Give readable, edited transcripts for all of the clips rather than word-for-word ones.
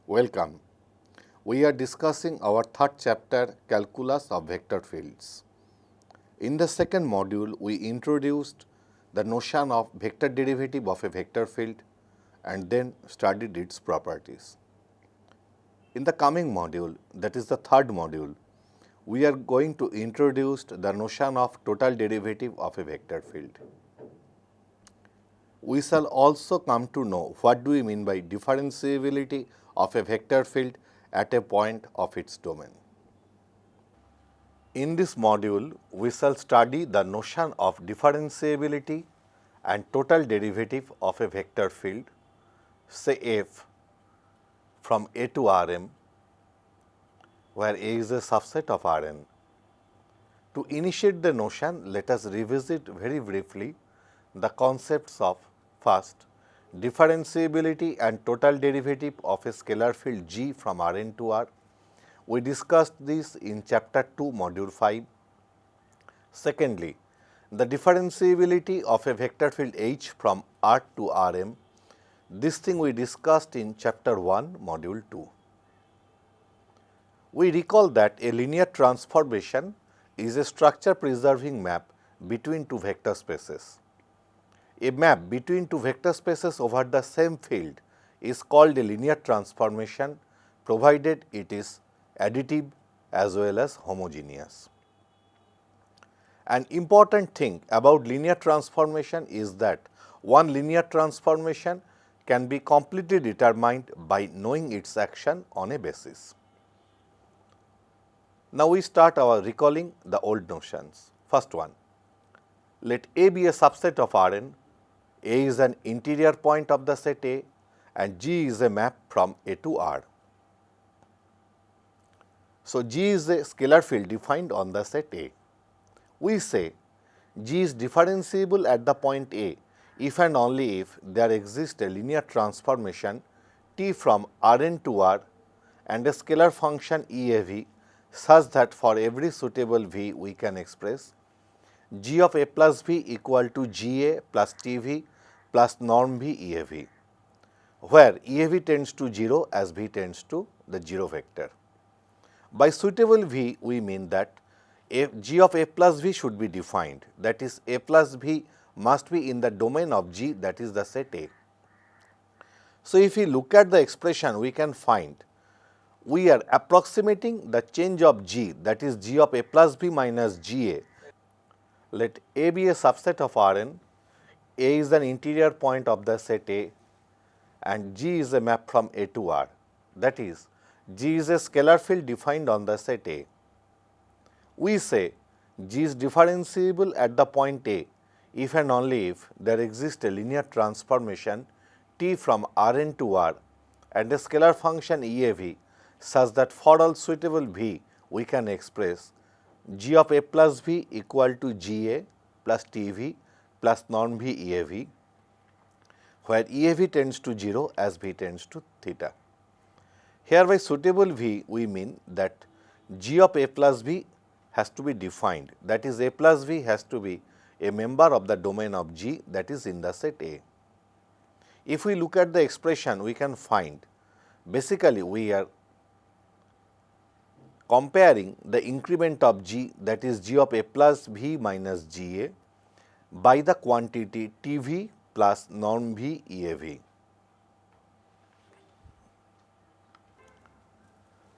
Welcome. We are discussing our third chapter, Calculus of Vector Fields. In the second module, we introduced the notion of vector derivative of a vector field and then studied its properties. In the coming module, that is the third module, we are going to introduce the notion of total derivative of a vector field. We shall also come to know what do we mean by differentiability of a vector field at a point of its domain. In this module, we shall study the notion of differentiability and total derivative of a vector field, say f, from A to Rm, where A is a subset of Rn. To initiate the notion, let us revisit very briefly the concepts of first, differentiability and total derivative of a scalar field G from Rn to R. We discussed this in chapter 2, module 5. Secondly, the differentiability of a vector field H from R to Rm. This thing we discussed in chapter 1, module 2. We recall that a linear transformation is a structure preserving map between two vector spaces. A map between two vector spaces over the same field is called a linear transformation, provided it is additive as well as homogeneous. An important thing about linear transformation is that one linear transformation can be completely determined by knowing its action on a basis. Now we start our recalling the old notions. First one, let A be a subset of Rn. A is an interior point of the set A and G is a map from A to R. So, G is a scalar field defined on the set A. We say G is differentiable at the point A if and only if there exists a linear transformation T from Rn to R and a scalar function EAV such that for every suitable V we can express G of A plus V equal to GA plus TV plus norm V EAV, where EAV tends to 0 as V tends to the 0 vector. By suitable V, we mean that G of A plus V should be defined, that is A plus V must be in the domain of G, that is the set A. So, if we look at the expression, we can find we are approximating the change of G, that is G of A plus V minus GA. Let A be a subset of Rn. A is an interior point of the set A and G is a map from A to R, that is G is a scalar field defined on the set A. We say G is differentiable at the point A if and only if there exists a linear transformation T from Rn to R and a scalar function EAV such that for all suitable V we can express G of A plus V equal to GA plus TV plus norm V EAV, where EAV tends to 0 as V tends to theta. Here by suitable V we mean that G of A plus V has to be defined, that is A plus V has to be a member of the domain of G, that is in the set A. If we look at the expression, we can find basically we are comparing the increment of G, that is G of A plus V minus GA by the quantity TV plus norm V EAV.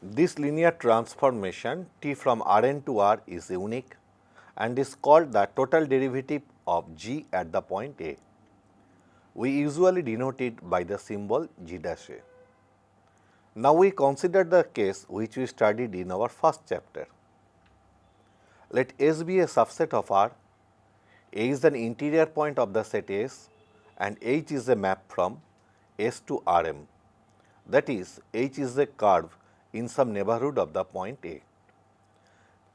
This linear transformation T from Rn to R is unique and is called the total derivative of G at the point A. We usually denote it by the symbol G dash A. Now we consider the case which we studied in our first chapter. Let S be a subset of R. A is an interior point of the set S and H is a map from S to Rm, that is H is a curve in some neighborhood of the point A.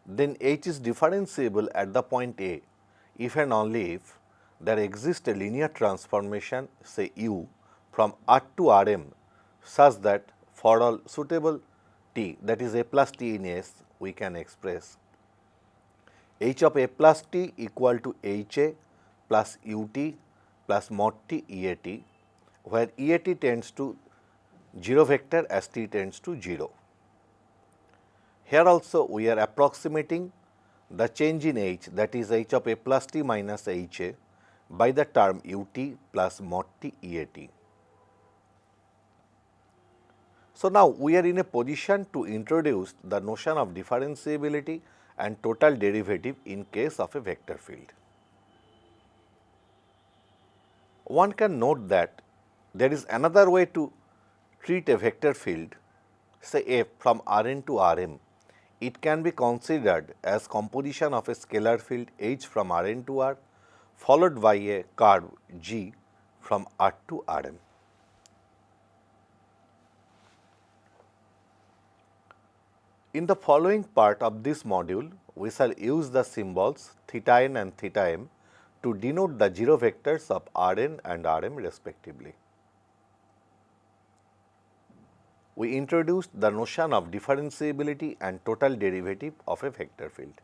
Then H is differentiable at the point A if and only if there exists a linear transformation, say U, from R to Rm such that for all suitable T, that is A plus T in S, we can express H of A plus T equal to HA plus UT plus mod T EAT, where EAT tends to 0 vector as t tends to 0. Here also we are approximating the change in h, that is h of a plus t minus h a, by the term u t plus mod t e a t. So, now we are in a position to introduce the notion of differentiability and total derivative in case of a vector field. One can note that there is another way to treat a vector field, say f from Rn to Rm. It can be considered as composition of a scalar field h from Rn to R, followed by a curve g from R to Rm. In the following part of this module, we shall use the symbols theta n and theta m to denote the 0 vectors of Rn and Rm respectively. We introduced the notion of differentiability and total derivative of a vector field.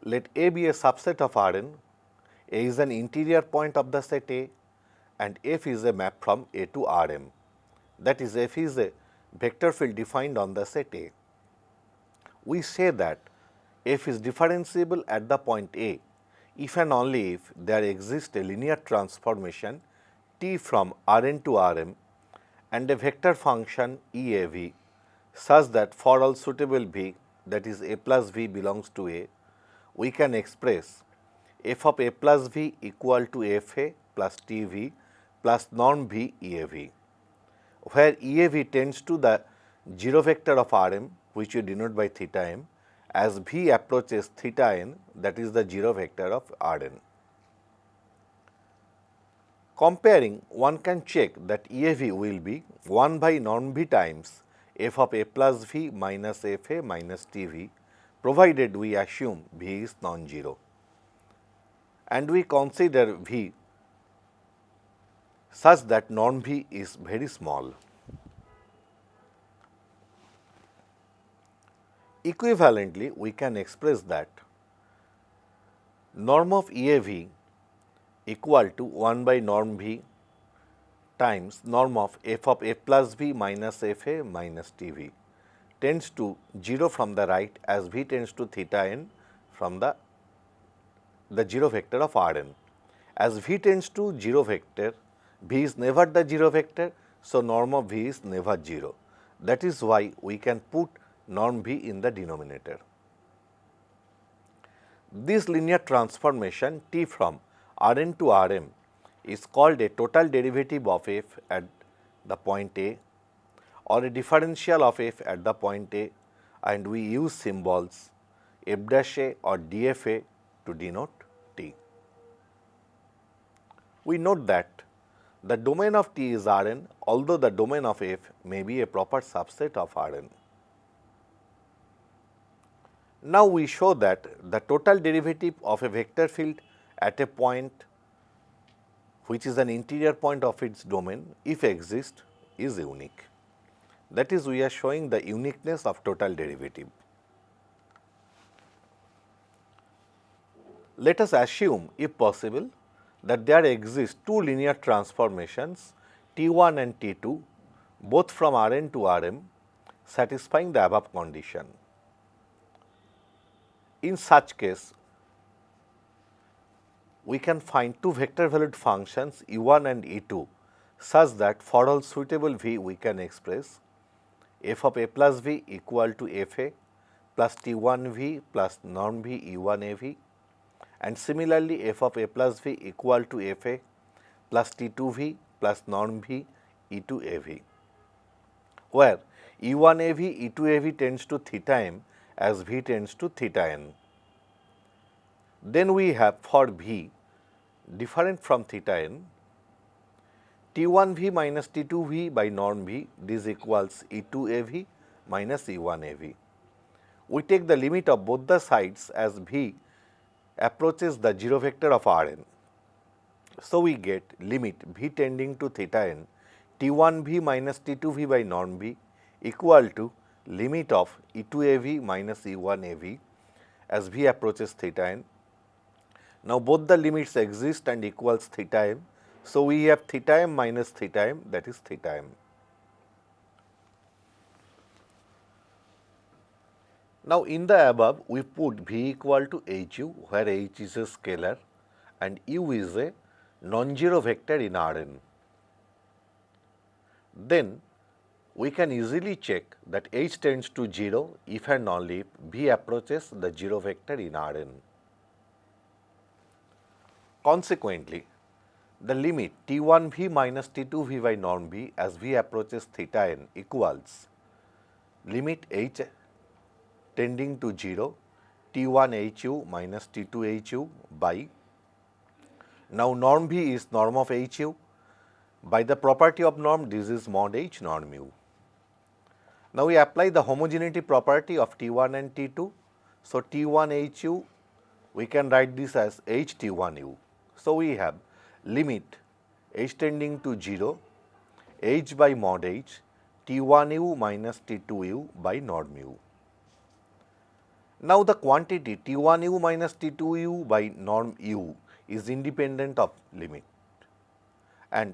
Let A be a subset of Rn, A is an interior point of the set A, and F is a map from A to Rm. That is, F is a vector field defined on the set A. We say that F is differentiable at the point A if and only if there exists a linear transformation T from Rn to Rm and a vector function EAV such that for all suitable V, that is A plus V belongs to A, we can express f of A plus V equal to Fa plus Tv plus norm V EAV, where EAV tends to the 0 vector of Rm, which we denote by theta m, as V approaches theta n, that is the 0 vector of Rn. Comparing, one can check that EAV will be 1 by norm V times f of A plus V minus Fa minus Tv, provided we assume V is non-zero and we consider V such that norm V is very small. Equivalently, we can express that norm of EAV equal to 1 by norm V times norm of f of A plus V minus Fa minus Tv tends to 0 from the right as V tends to theta n from the 0 vector of Rn. As V tends to 0 vector, V is never the 0 vector, so norm of V is never 0. That is why we can put norm V in the denominator. This linear transformation T from Rn to Rm is called a total derivative of f at the point A or a differential of f at the point A, and we use symbols f dash a or dfa to denote T. We note that the domain of T is Rn, although the domain of f may be a proper subset of Rn. Now, we show that the total derivative of a vector field at a point which is an interior point of its domain, if exists, is unique. That is, we are showing the uniqueness of total derivative. Let us assume, if possible, that there exist two linear transformations T1 and T2, both from Rn to Rm, satisfying the above condition. In such case, we can find two vector valued functions u1 and e2 such that for all suitable v we can express f of A plus V equal to Fa plus T1 V plus norm V E1 AV, and similarly f of A plus V equal to Fa plus T2 V plus norm V E2 AV, where E1 AV E2 AV tends to theta m as V tends to theta n. Then we have for V different from theta n, T1 V minus T2 V by norm V, this equals E2 AV minus E1 AV. We take the limit of both the sides as V approaches the 0 vector of Rn. So, we get limit V tending to theta n T1 V minus T2 V by norm V equal to limit of E2 AV minus E1 AV as V approaches theta n. Now, both the limits exist and equals theta m. So, we have theta m minus theta m, that is theta m. Now, in the above we put V equal to Hu, where H is a scalar and U is a non-zero vector in Rn. Then we can easily check that H tends to 0 if and only if V approaches the 0 vector in Rn. Consequently, the limit T1V minus T2V by norm V as V approaches theta n equals limit H tending to 0 T1HU minus T2HU by, now norm V is norm of HU, by the property of norm this is mod H norm U. Now, we apply the homogeneity property of T1 and T2. So, T1HU we can write this as HT1U. So, we have limit H tending to 0 H by mod H T1U minus T2U by norm U. Now, the quantity T1U minus T2U by norm U is independent of limit, and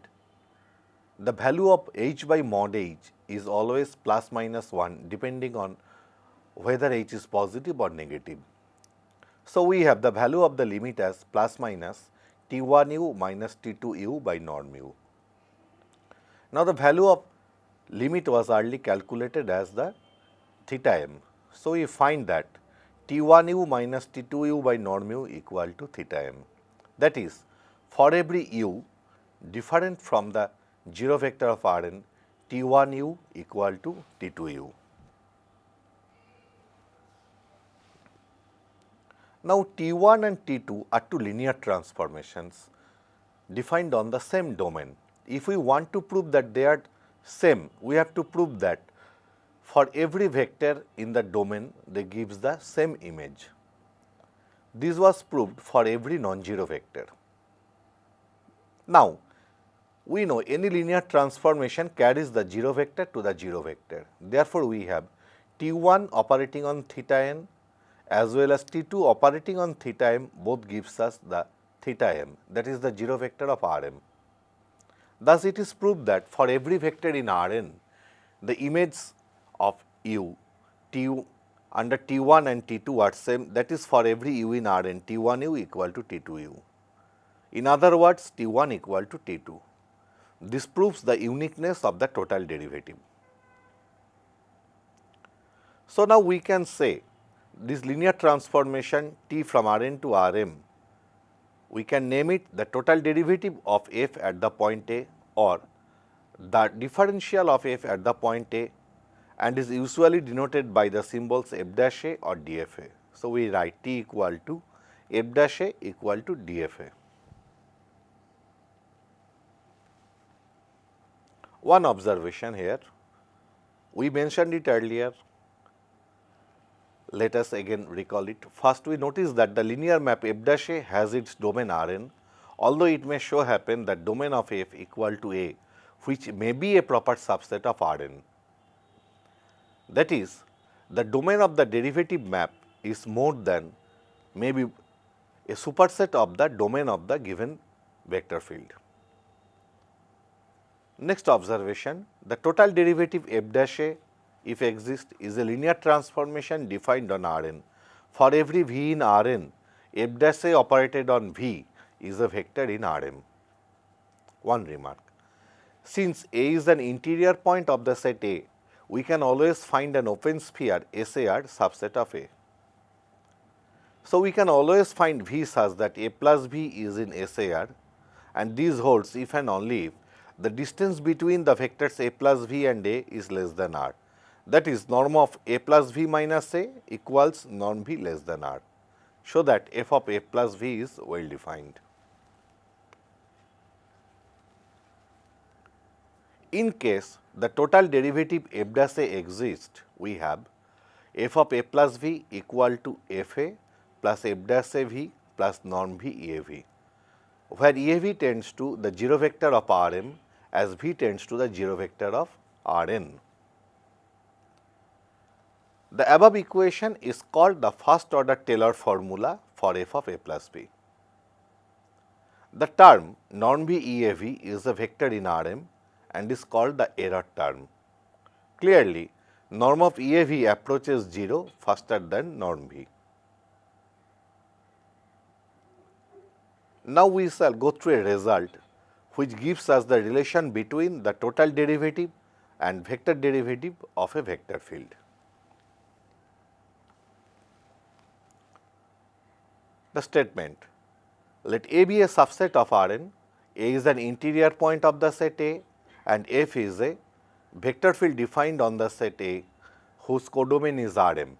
the value of H by mod H is always plus minus 1 depending on whether H is positive or negative. So, we have the value of the limit as plus minus T1U minus T2U by norm U. Now, the value of limit was earlier calculated as the theta m. So, we find that T1U minus T2U by norm U equal to theta m. That is, for every U different from the 0 vector of Rn, T1U equal to T2U. Now, T1 and T2 are two linear transformations defined on the same domain. If we want to prove that they are same, we have to prove that for every vector in the domain they gives the same image. This was proved for every non-zero vector. Now, we know any linear transformation carries the 0 vector to the 0 vector. Therefore, we have T1 operating on theta n as well as T2 operating on theta m, both gives us the theta m, that is the 0 vector of Rm. Thus, it is proved that for every vector in Rn, the image of U under T1 and T2 are same, that is for every U in Rn, T1U equal to T2U. In other words, T1 equal to T2. This proves the uniqueness of the total derivative. So, now we can say this linear transformation T from Rn to Rm, we can name it the total derivative of f at the point A or the differential of f at the point A, and is usually denoted by the symbols f dash a or dfa. So, we write T equal to f dash a equal to dfa. One observation here, we mentioned it earlier, let us again recall it. First, we notice that the linear map f dash a has its domain Rn, although it may show happen that domain of f equal to A, which may be a proper subset of Rn. That is, the domain of the derivative map is more than maybe a superset of the domain of the given vector field. Next observation, the total derivative f dash a, if exists, is a linear transformation defined on Rn. For every V in Rn, f dash a operated on V is a vector in Rm. One remark, since A is an interior point of the set A, we can always find an open sphere SAR subset of A. So, we can always find V such that A plus V is in SAR, and this holds if and only if the distance between the vectors A plus V and A is less than R. That is, norm of A plus V minus A equals norm V less than R. Show that f of A plus V is well defined. In case the total derivative f dash a exists, we have f of A plus V equal to f A plus f dash a V plus norm V EAV, where EAV tends to the 0 vector of Rm as V tends to the 0 vector of Rn. The above equation is called the first order Taylor formula for f of A plus V. The term norm V EAV is a vector in Rm and is called the error term. Clearly, norm of EAV approaches 0 faster than norm V. Now we shall go through a result which gives us the relation between the total derivative and vector derivative of a vector field. The statement: let A be a subset of Rn, A is an interior point of the set A and F is a vector field defined on the set A whose codomain is Rm.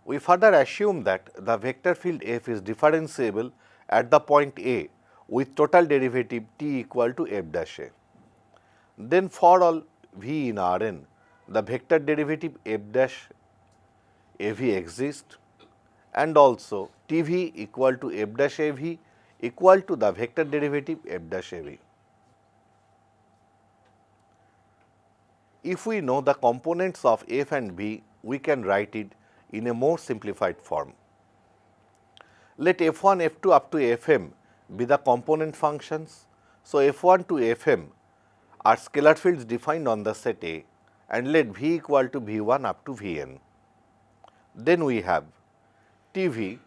We further assume that the vector field F is differentiable at the point A with total derivative t equal to f dash A. Then for all V in Rn, the vector derivative f dash Av exists and also Tv equal to f dash Av equal to the vector derivative f dash Av. If we know the components of f and v, we can write it in a more simplified form. Let f1, f2 up to fm be the component functions. So, f1 to fm are scalar fields defined on the set A and let v equal to v1 up to vn. Then we have Tv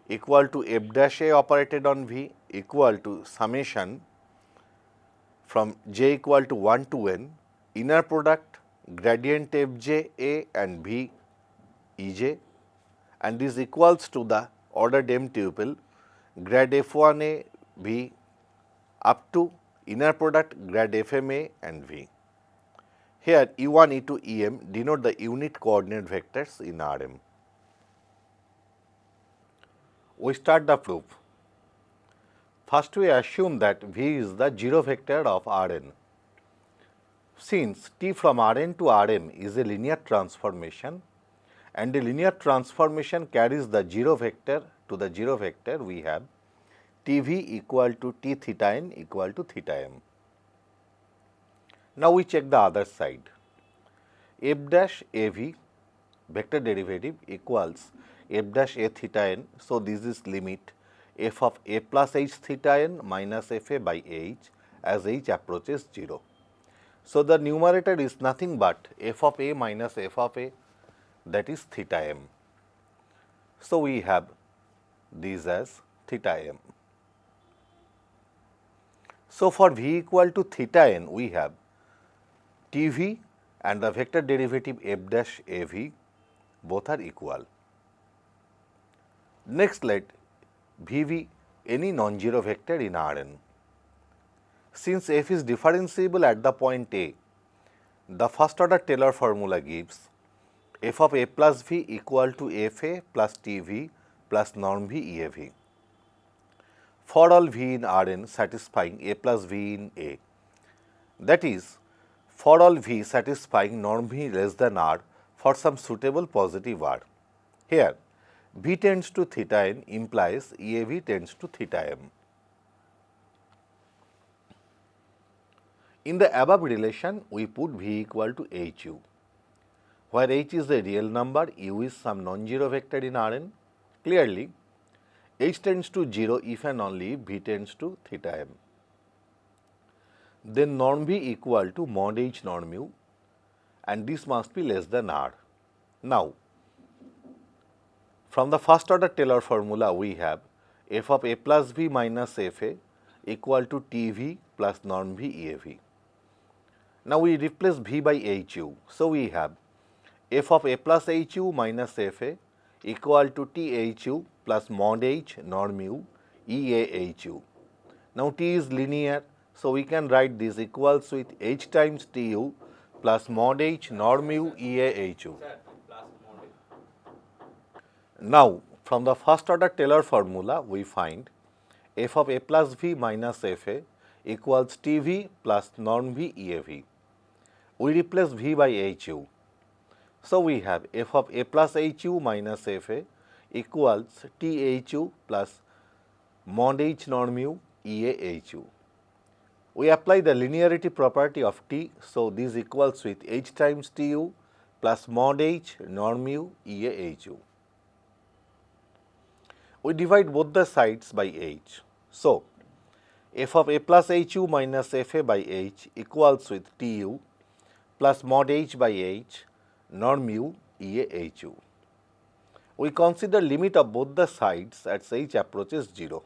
equal to f dash A operated on v equal to summation from j equal to 1 to n inner product gradient fj A and v ej, and this equals to the ordered m tuple grad f1a v up to inner product grad fma and v. Here e1, e2, em denote the unit coordinate vectors in Rm. We start the proof. First we assume that V is the 0 vector of Rn. Since T from Rn to Rm is a linear transformation and a linear transformation carries the 0 vector to the 0 vector, we have Tv equal to T theta n equal to theta m. Now we check the other side. F dash Av vector derivative equals f dash a theta n. So, this is limit f of a plus h theta n minus f a by h as h approaches 0. So, the numerator is nothing but f of a minus f of a, that is theta m. So, we have these as theta m. So, for v equal to theta n, we have Tv and the vector derivative f dash Av both are equal. Next, let V be any non-zero vector in Rn. Since f is differentiable at the point A, the first order Taylor formula gives f of a plus v equal to fa plus Tv plus norm v EAV. For all v in Rn satisfying a plus v in A, that is, for all v satisfying norm v less than r for some suitable positive r. Here, v tends to theta n implies EAV tends to theta m. In the above relation, we put v equal to hu, where h is a real number, u is some non-zero vector in Rn. Clearly, h tends to 0 if and only if v tends to theta m. Then norm v equal to mod h norm u, and this must be less than r. Now, from the first order Taylor formula, we have f of a plus v minus fa equal to Tv plus norm v EAV. Now, we replace v by hu. So, we have f of a plus hu minus fa equal to Thu plus mod h norm u Eahu. Now, T is linear. So, we can write this equals with h times Tu plus mod h norm u Eahu. Now, from the first order Taylor formula, we find f of a plus v minus fa equals Tv plus norm v EAV. We replace v by hu. So, we have f of a plus hu minus fa equals Thu plus mod h norm u Eahu. We apply the linearity property of T. So, this equals with h times Tu plus mod h norm u Eahu. We divide both the sides by h. So, f of a plus hu minus fa by h equals with tu plus mod h by h norm mu ea hu. We consider limit of both the sides as h approaches 0.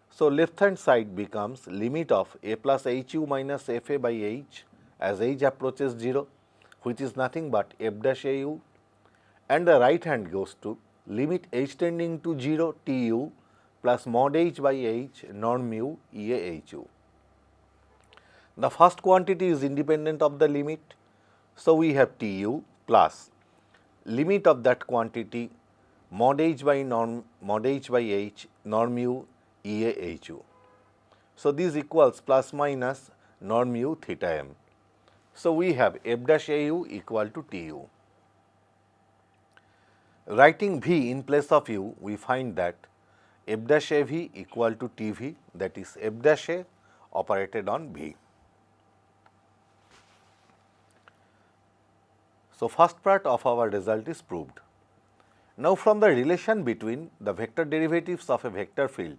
So, left hand side becomes limit of a plus hu minus fa by h as h approaches 0, which is nothing but f dash au, and the right hand goes to limit h tending to 0 tu plus mod h by h norm mu ea hu. The first quantity is independent of the limit, so we have tu plus limit of that quantity mod h by h norm mu ea hu. So, this equals plus minus norm mu theta m. So, we have f dash au equal to tu. Writing v in place of u, we find that f dash av equal to tv, that is f dash a operated on v. So, first part of our result is proved. Now, from the relation between the vector derivatives of a vector field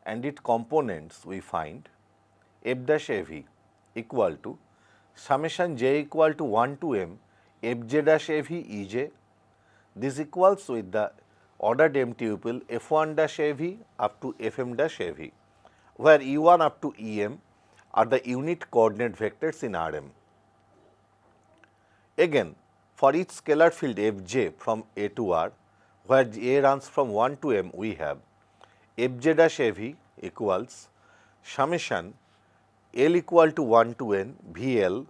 and its components, we find f dash av equal to summation j equal to 1 to m fj dash av ej. This equals with the ordered m tuple f1 dash av up to fm dash av, where e1 up to em are the unit coordinate vectors in Rm. Again, for each scalar field fj from A to R, where A runs from 1 to m, we have fj dash av equals summation L equal to 1 to n VL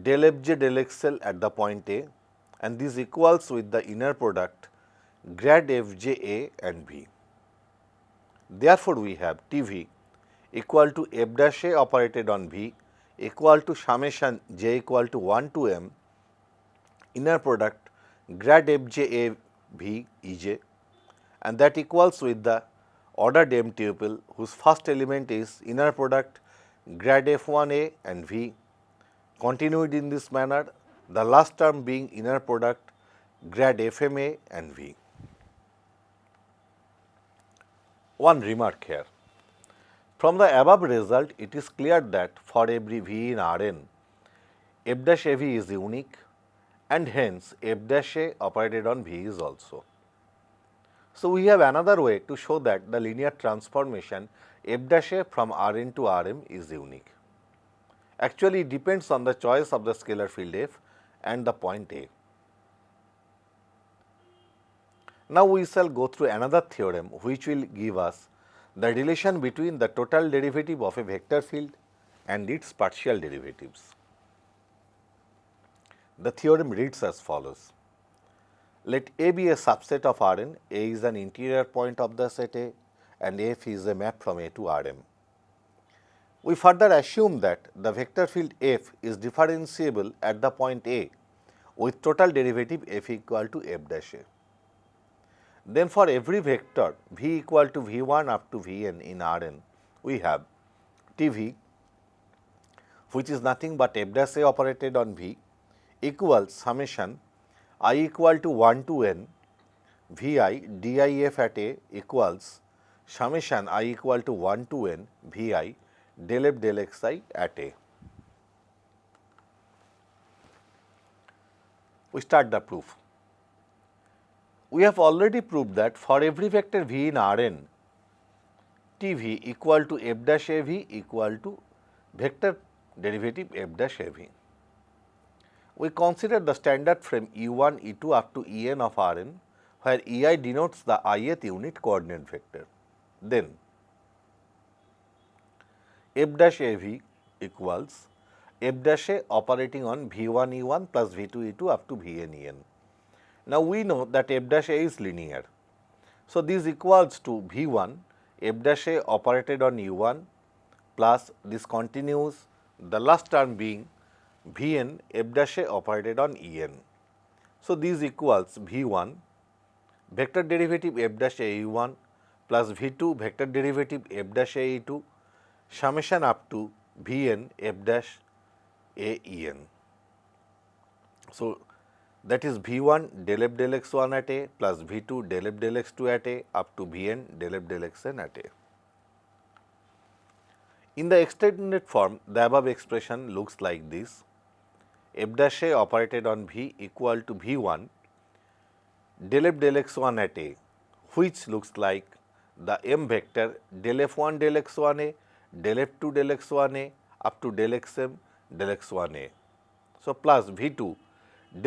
del fj del xl at the point A, and this equals with the inner product grad fj A and V. Therefore, we have Tv equal to f dash A operated on V equal to summation j equal to 1 to m inner product grad fj A V Ej, and that equals with the ordered m tuple whose first element is inner product grad f1 A and V, continued in this manner, the last term being inner product grad fm A and V. One remark here. From the above result, it is clear that for every V in Rn, f dash av is unique, and hence f dash a operated on V is also. So, we have another way to show that the linear transformation f dash a from Rn to Rm is unique. Actually, it depends on the choice of the scalar field f and the point A. Now, we shall go through another theorem which will give us the relation between the total derivative of a vector field and its partial derivatives. The theorem reads as follows. Let A be a subset of Rn, A is an interior point of the set A and F is a map from A to Rm. We further assume that the vector field f is differentiable at the point A with total derivative f equal to f dash a. Then for every vector v equal to v1 up to vn in Rn, we have Tv, which is nothing but f dash a operated on V, equals summation I equal to 1 to n Vi dif at A equals summation I equal to 1 to n Vi del f del xi at A. We start the proof. We have already proved that for every vector v in Rn, Tv equal to f dash av equal to vector derivative f dash av. We consider the standard frame E1, E2 up to En of Rn, where Ei denotes the ith unit coordinate vector. Then f dash av equals f dash a operating on v1 e1 plus v2 e2 up to vn en. Now, we know that f dash a is linear. So, this equals to v1 f dash a operated on u1 plus this continues, the last term being vn f dash a operated on en. So, this equals v1 vector derivative f dash a u1 plus v2 vector derivative f dash a e2 summation up to vn f dash a en. So, that is v1 del f del x1 at A plus v2 del f del x2 at A up to vn del f del xn at A. In the extended form, the above expression looks like this: f dash a operated on V equal to V1 del f del x1 at A, which looks like the m vector del f1 del x1 A, del f2 del x1 A up to del xm del x1 A. So, plus V2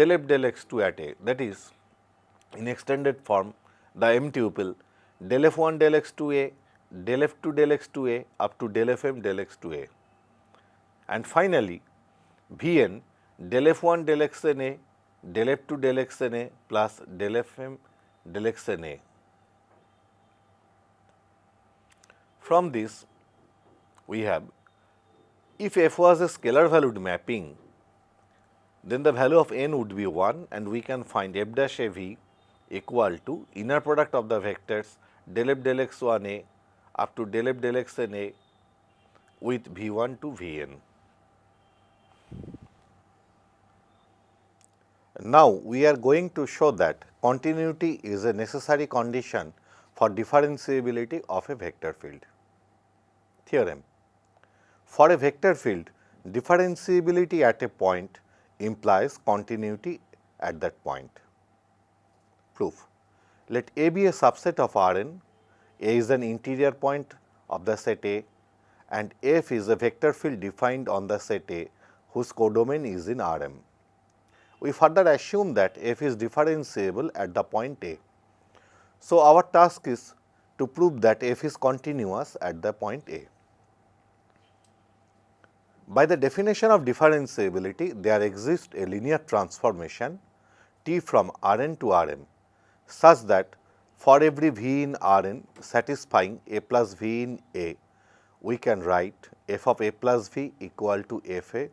del f del x2 at A, that is in extended form the m tuple del f1 del x2 A, del f2 del x2 A up to del fm del x2 A, and finally Vn del f1 del xn A, del f2 del xn A plus del fm del xn A. From this we have, if f was a scalar valued mapping, then the value of n would be 1, and we can find f dash a v equal to inner product of the vectors del f del x1 A up to del f del xn A with v1 to vn. Now, we are going to show that continuity is a necessary condition for differentiability of a vector field. Theorem: for a vector field, differentiability at a point implies continuity at that point. Proof: let A be a subset of Rn, A is an interior point of the set A, and F is a vector field defined on the set A whose codomain is in Rm. We further assume that f is differentiable at the point A. So, our task is to prove that f is continuous at the point A. By the definition of differentiability, there exists a linear transformation T from Rn to Rm such that for every V in Rn satisfying A plus V in A, we can write f of A plus V equal to Fa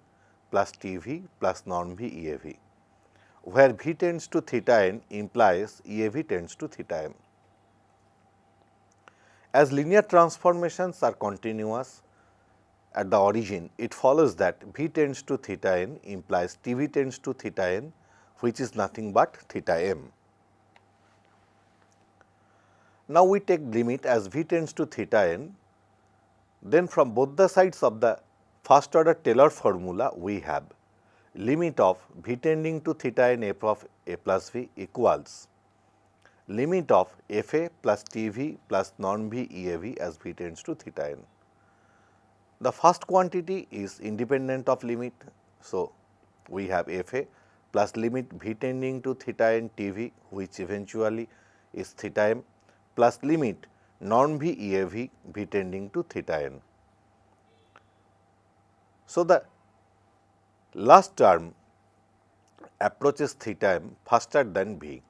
plus Tv plus norm V EAV, where V tends to theta n implies EAV tends to theta m. As linear transformations are continuous at the origin, it follows that V tends to theta n implies Tv tends to theta n, which is nothing but theta m. Now, we take limit as V tends to theta n, then from both the sides of the first order Taylor formula, we have limit of V tending to theta n f of A plus V equals limit of Fa plus Tv plus norm V EAV as V tends to theta n. The first quantity is independent of limit. So, we have Fa plus limit V tending to theta n Tv, which eventually is theta m, plus limit norm V EAV V tending to theta n. So, the last term approaches theta m faster than V.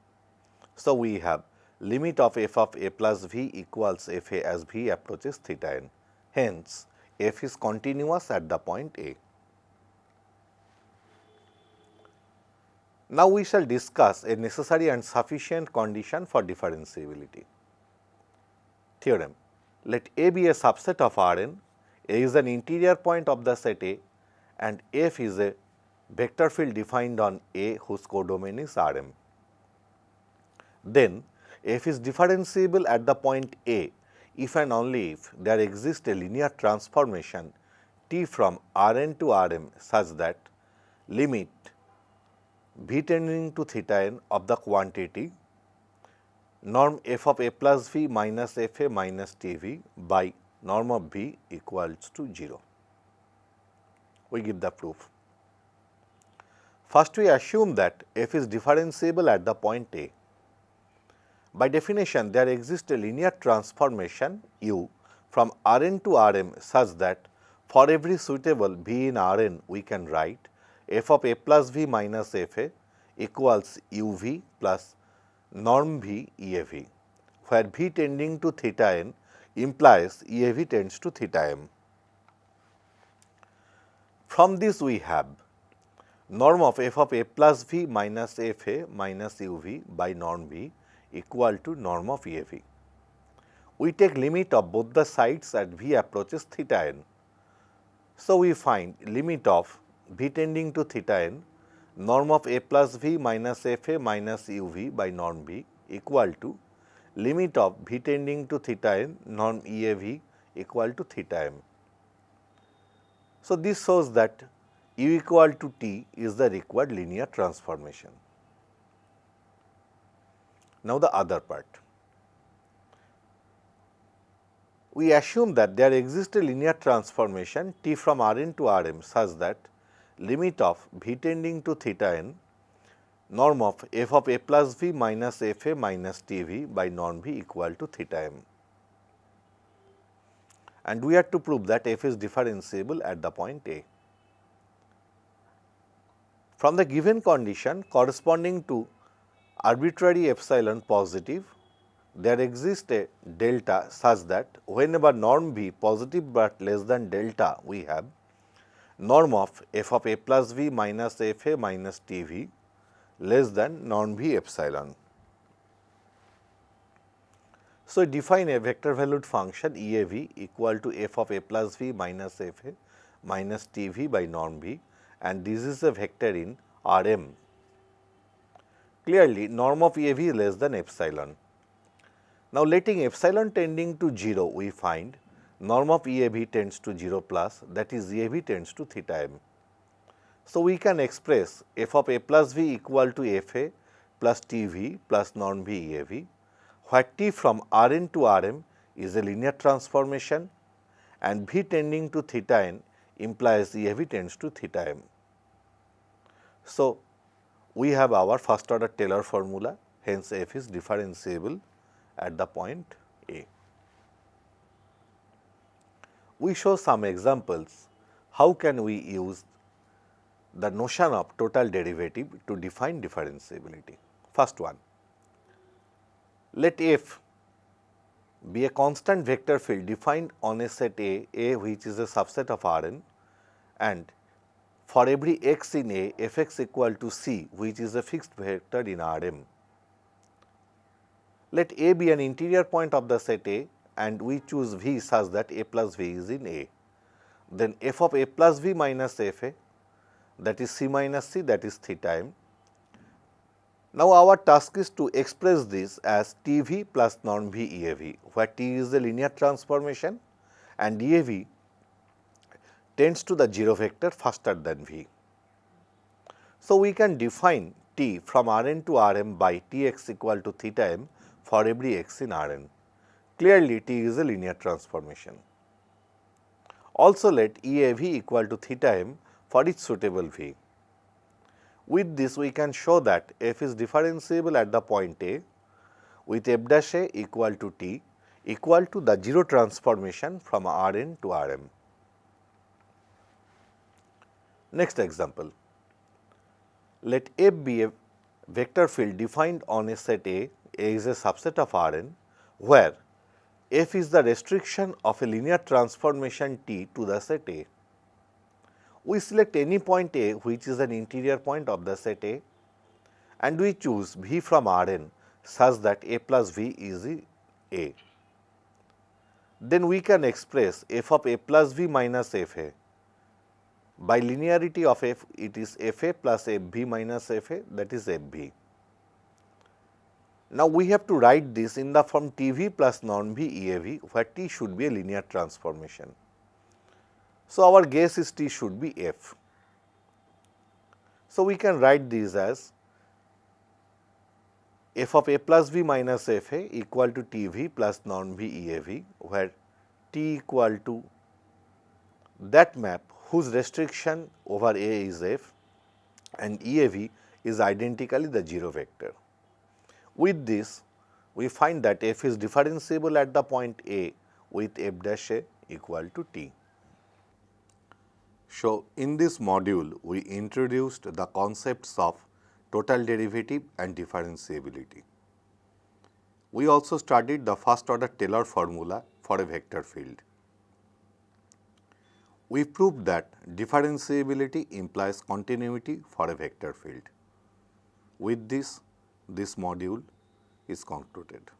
So, we have limit of f of A plus V equals Fa as V approaches theta n. Hence, f is continuous at the point A. Now, we shall discuss a necessary and sufficient condition for differentiability. Theorem: let A be a subset of Rn, A is an interior point of the set A, and F is a vector field defined on A whose codomain is Rm. Then, F is differentiable at the point A if and only if there exists a linear transformation T from Rn to Rm such that limit V tending to theta n of the quantity norm f of A plus V minus Fa minus Tv by norm of V equals to 0. We give the proof. First, we assume that f is differentiable at the point A. By definition, there exists a linear transformation u from Rn to Rm such that for every suitable V in Rn, we can write f of A plus V minus Fa equals uv plus norm V EAV, where V tending to theta n implies EAV tends to theta m. From this, we have norm of f of A plus V minus Fa minus uv by norm V equal to norm of EAV. We take limit of both the sides at V approaches theta n. So, we find limit of V tending to theta n norm of A plus V minus Fa minus uv by norm V equal to limit of V tending to theta n norm EAV equal to theta m. So, this shows that u equal to t is the required linear transformation. Now, the other part. We assume that there exists a linear transformation T from Rn to Rm such that limit of v tending to theta n norm of f of a plus v minus f a minus t v by norm v equal to theta m. And we have to prove that f is differentiable at the point A. From the given condition corresponding to arbitrary epsilon positive, there exists a delta such that whenever norm v positive but less than delta, we have norm of f of a plus v minus f a minus t v less than norm v epsilon. So, define a vector valued function E a v equal to f of a plus v minus f a minus t v by norm v, and this is a vector in R m. Clearly, norm of E a v is less than epsilon. Now, letting epsilon tending to 0, we find norm of E a v tends to 0 plus, that is E a v tends to theta m. So, we can express f of a plus v equal to f a plus t v plus norm v E a v, where t from R n to R m is a linear transformation and v tending to theta n implies E a v tends to theta m. So, we have our first order Taylor formula, hence f is differentiable at the point A. We show some examples how can we use the notion of total derivative to define differentiability. First one, let f be a constant vector field defined on a set A which is a subset of Rn, and for every x in A, f x equal to c which is a fixed vector in Rm. Let A be an interior point of the set A and we choose v such that A plus v is in A. Then f of A plus v minus f a, that is c minus c, that is theta m. Now, our task is to express this as T v plus norm v E a v, where T is the linear transformation and E a v tends to the 0 vector faster than v. So, we can define T from Rn to Rm by T x equal to theta m for every x in Rn. Clearly, T is a linear transformation. Also, let E a v equal to theta m for each suitable v. With this, we can show that f is differentiable at the point A with f dash a equal to t equal to the 0 transformation from Rn to Rm. Next example, let f be a vector field defined on a set A is a subset of Rn, where f is the restriction of a linear transformation T to the set A. We select any point A which is an interior point of the set A and we choose v from Rn such that A plus v is A. Then we can express f of A plus v minus f a. By linearity of f, it is f a plus f v minus f a, that is f v. Now, we have to write this in the form T v plus norm v E a v, where T should be a linear transformation. So, our guess is T should be f. So, we can write this as f of A plus v minus f a equal to T v plus norm v E a v, where T equal to that map whose restriction over A is f and E a v is identically the 0 vector. With this, we find that f is differentiable at the point A with f dash a equal to t. So, in this module, we introduced the concepts of total derivative and differentiability. We also studied the first order Taylor formula for a vector field. We proved that differentiability implies continuity for a vector field. With this, this module is concluded.